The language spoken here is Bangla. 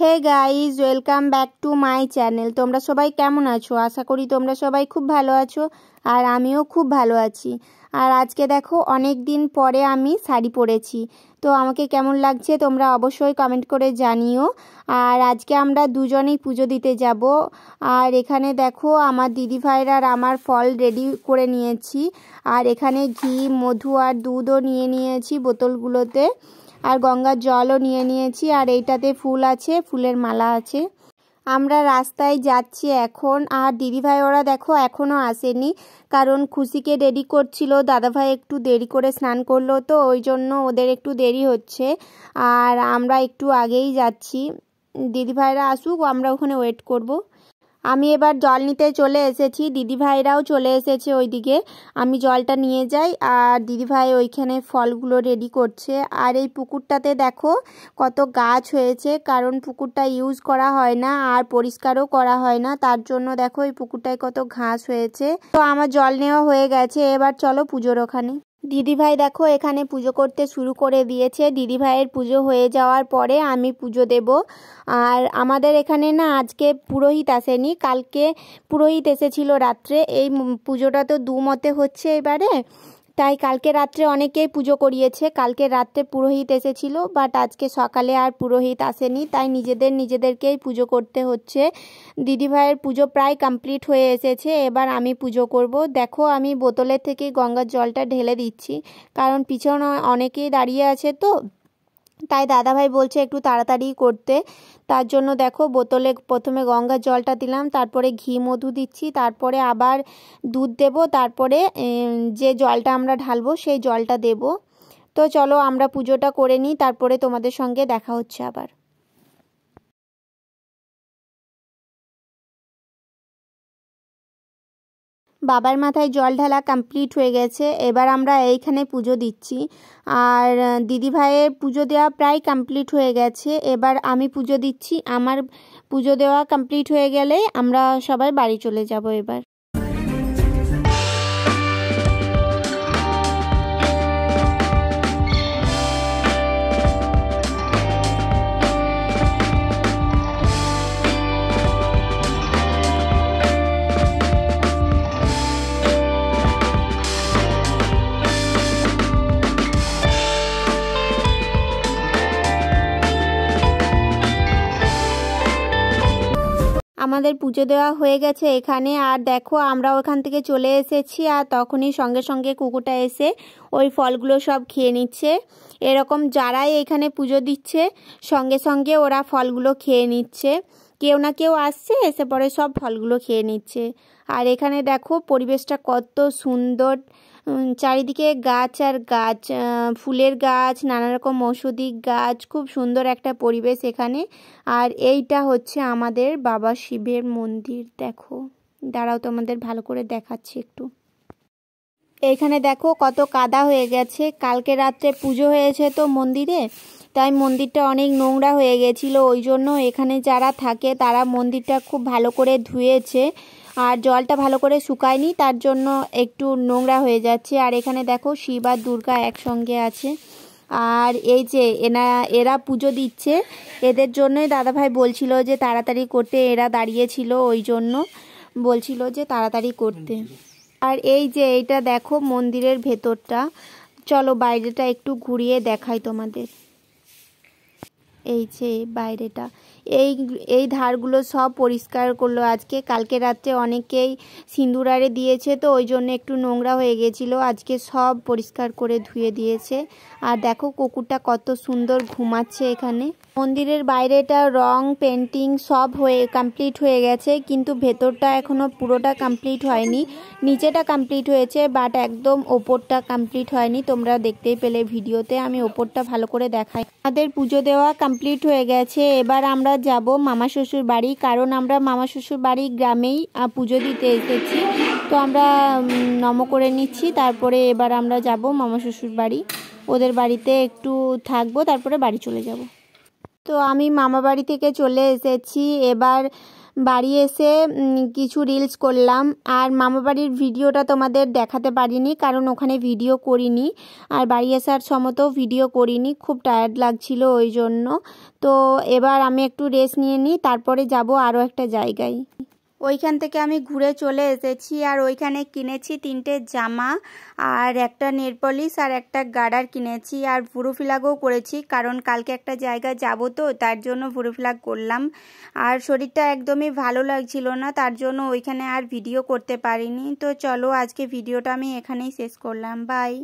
Hey guys, welcome back to my channel. তোমরা সবাই কেমন আছো? আশা করি তোমরা সবাই খুব ভালো আছো, আর আমিও খুব ভালো আছি। আর আজকে দেখো অনেক দিন পরে আমি শাড়ি পরেছি, তো আমাকে কেমন লাগছে তোমরা অবশ্যই কমেন্ট করে জানিও। আর আজকে আমরা দুজনেই পুজো দিতে যাব। আর এখানে দেখো আমার দিদিভাইরা আর আমার ফল রেডি করে নিয়েছি। আর এখানে ঘি, মধু আর দুধও নিয়ে নিয়েছি বোতলগুলোতে, আর গঙ্গার জলও নিয়ে নিয়েছি। আর এইটাতে ফুল আছে, ফুলের মালা আছে। আমরা রাস্তায় যাচ্ছি এখন। আর দিদিভাই ওরা দেখো এখনও আসেনি, কারণ খুশিকে রেডি করছিল। দাদাভাই একটু দেরি করে স্নান করলো, তো ওই জন্য ওদের একটু দেরি হচ্ছে। আর আমরা একটু আগেই যাচ্ছি, দিদিভাইরা আসুক, আমরা ওখানে ওয়েট করব। আমি এবার জল নিতে চলে এসেছি, দিদিভাইরাও চলে এসেছে ওইদিকে। আমি জলটা নিয়ে যাই, আর দিদিভাই ওইখানে ফলগুলো রেডি করছে। আর এই পুকুরটাতে দেখো কত গাছ হয়েছে, কারণ পুকুরটা ইউজ করা হয় না আর পরিষ্কারও করা হয় না, তার জন্য দেখো এই পুকুরটায় কত ঘাস হয়েছে। তো আমার জল নেওয়া হয়ে গেছে, এবার চলো পুজোর ওখানে। দিদিভাই দেখো এখানে পুজো করতে শুরু করে দিয়েছে। দিদিভাইয়ের পুজো হয়ে যাওয়ার পরে আমি পুজো দেব। আর আমাদের এখানে না আজকে পুরোহিত আসেনি, কালকে পুরোহিত এসেছিল রাত্রে। এই পুজোটা তো দুমতে হচ্ছে এবারে, তাই কালকে রাত্রে অনেকেই পুজো করিয়েছে। কালকে রাত্রে পুরোহিত এসেছিল, বাট আজকে সকালে আর পুরোহিত আসেনি, তাই নিজেদেরকেই পুজো করতে হচ্ছে। দিদিভাইয়ের পুজো প্রায় কমপ্লিট হয়ে এসেছে, এবার আমি পুজো করব। দেখো আমি বোতলের থেকে গঙ্গার জলটা ঢেলে দিচ্ছি, কারণ পিছনে অনেকেই দাঁড়িয়ে আছে, তো তাই দাদাভাই বলছে একটু তাড়াতাড়ি করতে। তার জন্য দেখো বোতলে প্রথমে গঙ্গার জলটা দিলাম, তারপরে ঘি মধু দিচ্ছি, তারপরে আবার দুধ দেব, তারপরে যে জলটা আমরা ঢালবো সেই জলটা দেব। তো চলো আমরা পুজোটা করে নিই, তারপরে তোমাদের সঙ্গে দেখা হচ্ছে আবার। বাবার মাথায় জল ঢালা কমপ্লিট হয়ে গেছে, এবার আমরা এইখানে পুজো দিচ্ছি। আর দিদিভাইয়ের পুজো দেওয়া প্রায় কমপ্লিট হয়ে গেছে, এবার আমি পুজো দিচ্ছি। আমার পুজো দেওয়া কমপ্লিট হয়ে গেলে আমরা সবাই বাড়ি চলে যাব এবার। আমাদের পুজো দেওয়া হয়ে গেছে এখানে। আর দেখো আমরা ওখান থেকে চলে এসেছি, আর তখনই সঙ্গে সঙ্গে কুকুরটা এসে ওই ফলগুলো সব খেয়ে নিচ্ছে। এরকম যারাই এখানে পুজো দিচ্ছে সঙ্গে সঙ্গে ওরা ফলগুলো খেয়ে নিচ্ছে। কেউ না কেউ আসছে, এসে পরে সব ফলগুলো খেয়ে নিচ্ছে। আর এখানে দেখো পরিবেশটা কত সুন্দর, চারিদিকে গাছ আর গাছ, ফুলের গাছ, নানা রকম ঔষধি গাছ, খুব সুন্দর একটা পরিবেশ এখানে। আর এইটা হচ্ছে আমাদের বাবা শিবের মন্দির। দেখো দাঁড়াও তোমাদের ভালো করে দেখাচ্ছি একটু। এইখানে দেখো কত কাদা হয়ে গেছে, কালকে রাত্রে পুজো হয়েছে তো মন্দিরে, তাই মন্দিরটা অনেক নোংরা হয়ে গেছিলো। ওই জন্য এখানে যারা থাকে তারা মন্দিরটা খুব ভালো করে ধুয়েছে, আর জলটা ভালো করে শুকায়নি, তার জন্য একটু নোংরা হয়ে যাচ্ছে। আর এখানে দেখো শিব আর দুর্গা একসঙ্গে আছে। আর এই যে এরা পুজো দিচ্ছে, এদের জন্যই দাদাভাই বলছিল যে তাড়াতাড়ি করতে, এরা দাঁড়িয়েছিল ওই জন্য বলছিল যে তাড়াতাড়ি করতে। আর এই যে এইটা দেখো মন্দিরের ভেতরটা, চলো বাইরেটা একটু ঘুরিয়ে দেখাই তোমাদের। এই যে বাইরেটা, এই ধারগুলো সব পরিষ্কার করলো আজকে। কালকে রাত্রে অনেকেই সিঁদুর আরে দিয়েছে, তো ওই জন্য একটু নোংরা হয়ে গেছিলো, আজকে সব পরিষ্কার করে ধুয়ে দিয়েছে। আর দেখো কুকুরটা কত সুন্দর ঘুমাচ্ছে এখানে। মন্দিরের বাইরেটা রং পেন্টিং সব কমপ্লিট হয়ে গেছে, কিন্তু ভেতরটা এখনো পুরোটা কমপ্লিট হয়নি। নিচেটা কমপ্লিট হয়েছে, বাট একদম ওপরটা কমপ্লিট হয়নি। তোমরা দেখতেই পেলে ভিডিওতে, আমি ওপরটা ভালো করে দেখাই। আমাদের পুজো দেওয়া কমপ্লিট হয়ে গেছে, এবার আমরা যাব মামা শ্বশুর বাড়ি, কারণ আমরা মামা শ্বশুর বাড়ি গ্রামেই পুজো দিতে এসেছি। তো আমরা নম করে নিচ্ছি, তারপরে এবার আমরা যাব মামা শ্বশুর বাড়ি। ওদের বাড়িতে একটু থাকবো, তারপরে বাড়ি চলে যাব। তো আমি মামা বাড়ি থেকে চলে এসেছি। এবার বাড়ি এসে কিছু রিলস করলাম। আর মামাবাড়ির ভিডিওটা তোমাদের দেখাতে পারিনি, কারণ ওখানে ভিডিও করিনি, আর বাড়ি আসার সময়তেও ভিডিও করিনি, খুব টায়ার্ড লাগছিল ওই জন্য। তো এবার আমি একটু রেস্ট নিয়ে নিই, তারপরে যাব আরও একটা জায়গায়। ওইখান থেকে আমি ঘুরে চলে এসেছি, আর ওইখানে কিনেছি 3টে জামা আর একটা নেল পলিশ আর একটা গার্ডার কিনেছি, আর ভুরু ফিলাগও করেছি, কারণ কালকে একটা জায়গায় যাব তো তার জন্য ভুরু ফিলাগ করলাম। আর শরীরটা একদমই ভালো লাগছিল না, তার জন্য ওইখানে আর ভিডিও করতে পারিনি। তো চলো আজকে ভিডিওটা আমি এখানেই শেষ করলাম, বাই।